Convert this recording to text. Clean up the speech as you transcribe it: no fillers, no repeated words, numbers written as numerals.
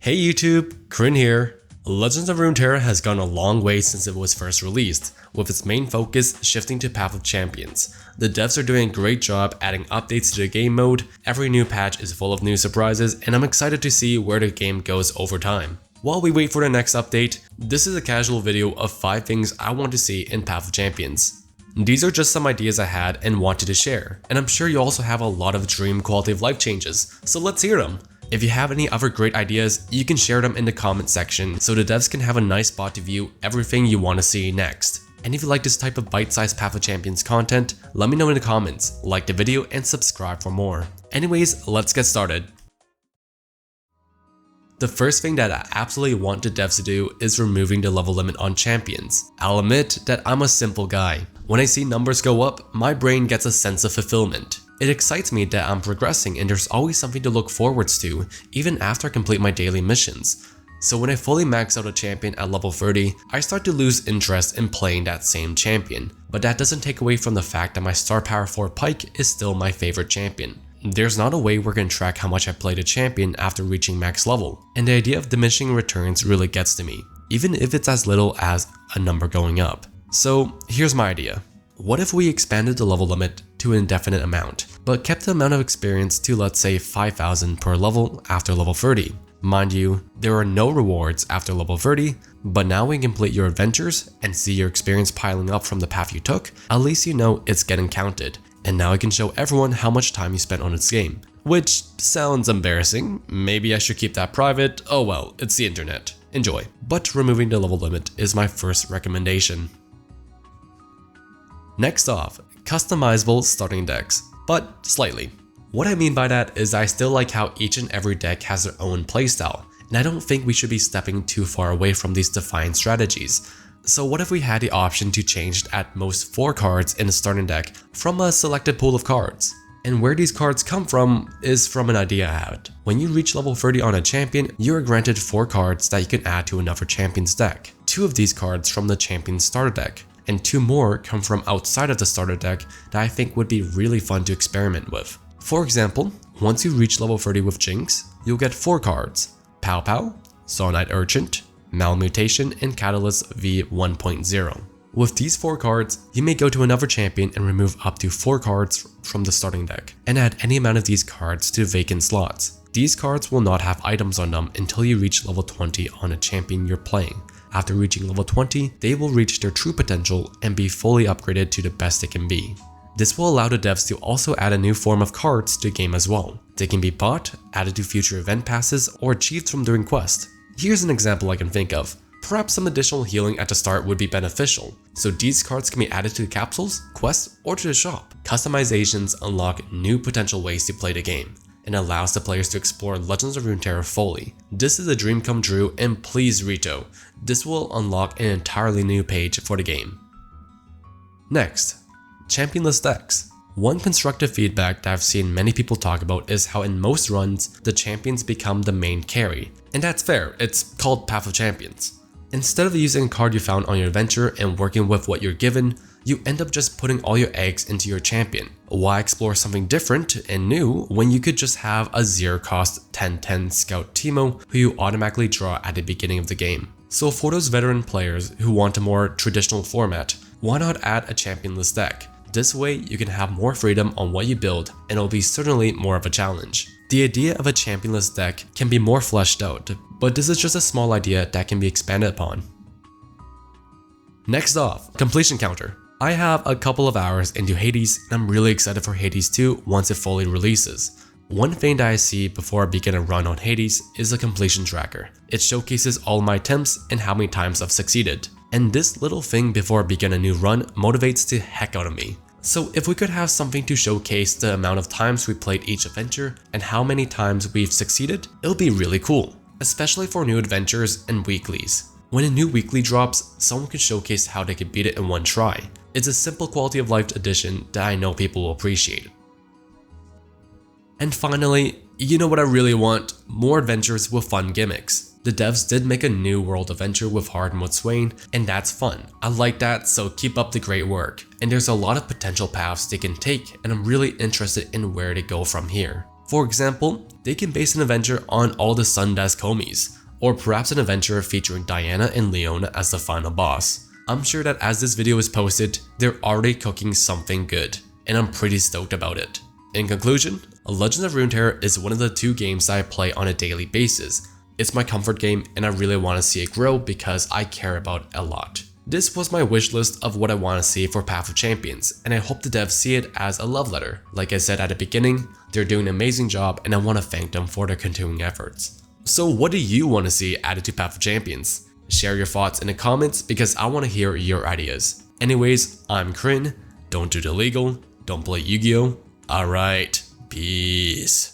Hey YouTube, Krin here. Legends of Runeterra has gone a long way since it was first released, with its main focus shifting to Path of Champions. The devs are doing a great job adding updates to the game mode, every new patch is full of new surprises, and I'm excited to see where the game goes over time. While we wait for the next update, this is a casual video of 5 things I want to see in Path of Champions. These are just some ideas I had and wanted to share, and I'm sure you also have a lot of dream quality of life changes, so let's hear them. If you have any other great ideas, you can share them in the comment section so the devs can have a nice spot to view everything you want to see next. And if you like this type of bite-sized Path of Champions content, let me know in the comments, like the video and subscribe for more. Anyways, let's get started. The first thing that I absolutely want the devs to do is removing the level limit on champions. I'll admit that I'm a simple guy. When I see numbers go up, my brain gets a sense of fulfillment. It excites me that I'm progressing and there's always something to look forwards to, even after I complete my daily missions. So when I fully max out a champion at level 30, I start to lose interest in playing that same champion. But that doesn't take away from the fact that my star power 4 Pike is still my favorite champion. There's not a way we can track how much I played a champion after reaching max level, and the idea of diminishing returns really gets to me, even if it's as little as a number going up. So here's my idea. What if we expanded the level limit to an indefinite amount, but kept the amount of experience to, let's say, 5,000 per level after level 30? Mind you, there are no rewards after level 30, but now when you complete your adventures and see your experience piling up from the path you took, at least you know it's getting counted, and now I can show everyone how much time you spent on this game. Which sounds embarrassing, maybe I should keep that private, oh well, it's the internet. Enjoy. But removing the level limit is my first recommendation. Next off, customizable starting decks, but slightly. What I mean by that is I still like how each and every deck has their own playstyle, and I don't think we should be stepping too far away from these defined strategies. So what if we had the option to change at most 4 cards in a starting deck from a selected pool of cards? And where these cards come from is from an idea I had. When you reach level 30 on a champion, you are granted 4 cards that you can add to another champion's deck. 2 of these cards from the champion's starter deck, and 2 more come from outside of the starter deck that I think would be really fun to experiment with. For example, once you reach level 30 with Jinx, you'll get 4 cards: Pow Pow, Saw Knight Urchant, Malmutation, and Catalyst V 1.0. With these 4 cards, you may go to another champion and remove up to 4 cards from the starting deck, and add any amount of these cards to vacant slots. These cards will not have items on them until you reach level 20 on a champion you're playing. After reaching level 20, they will reach their true potential and be fully upgraded to the best they can be. This will allow the devs to also add a new form of cards to the game as well. They can be bought, added to future event passes, or achieved from doing quests. Here's an example I can think of. Perhaps some additional healing at the start would be beneficial, so these cards can be added to the capsules, quests, or to the shop. Customizations unlock new potential ways to play the game, and allows the players to explore Legends of Runeterra fully. This is a dream come true, and please Rito, this will unlock an entirely new page for the game. Next, Championless Decks. One constructive feedback that I've seen many people talk about is how in most runs, the champions become the main carry. And that's fair, it's called Path of Champions. Instead of using a card you found on your adventure and working with what you're given, you end up just putting all your eggs into your champion. Why explore something different and new when you could just have a 0-cost 10/10 Scout Teemo who you automatically draw at the beginning of the game? So for those veteran players who want a more traditional format, why not add a championless deck? This way you can have more freedom on what you build, and it'll be certainly more of a challenge. The idea of a championless deck can be more fleshed out, but this is just a small idea that can be expanded upon. Next off, completion counter. I have a couple of hours into Hades, and I'm really excited for Hades 2 once it fully releases. One thing that I see before I begin a run on Hades is a completion tracker. It showcases all my attempts and how many times I've succeeded. And this little thing before I begin a new run motivates the heck out of me. So if we could have something to showcase the amount of times we played each adventure and how many times we've succeeded, it'll be really cool, especially for new adventures and weeklies. When a new weekly drops, someone can showcase how they could beat it in one try. It's a simple quality of life addition that I know people will appreciate. And finally, you know what I really want? More adventures with fun gimmicks. The devs did make a new world adventure with Hardwood Swain, and that's fun. I like that, so keep up the great work. And there's a lot of potential paths they can take, and I'm really interested in where they go from here. For example, they can base an adventure on all the Sundesk homies, or perhaps an adventure featuring Diana and Leona as the final boss. I'm sure that as this video is posted, they're already cooking something good, and I'm pretty stoked about it. In conclusion, Legends of Runeterra is one of the 2 games that I play on a daily basis. It's my comfort game and I really want to see it grow because I care about it a lot. This was my wish list of what I want to see for Path of Champions, and I hope the devs see it as a love letter. Like I said at the beginning, they're doing an amazing job and I want to thank them for their continuing efforts. So what do you want to see added to Path of Champions? Share your thoughts in the comments because I want to hear your ideas. Anyways, I'm Krin, don't do the illegal, don't play Yu-Gi-Oh! Alright, peace.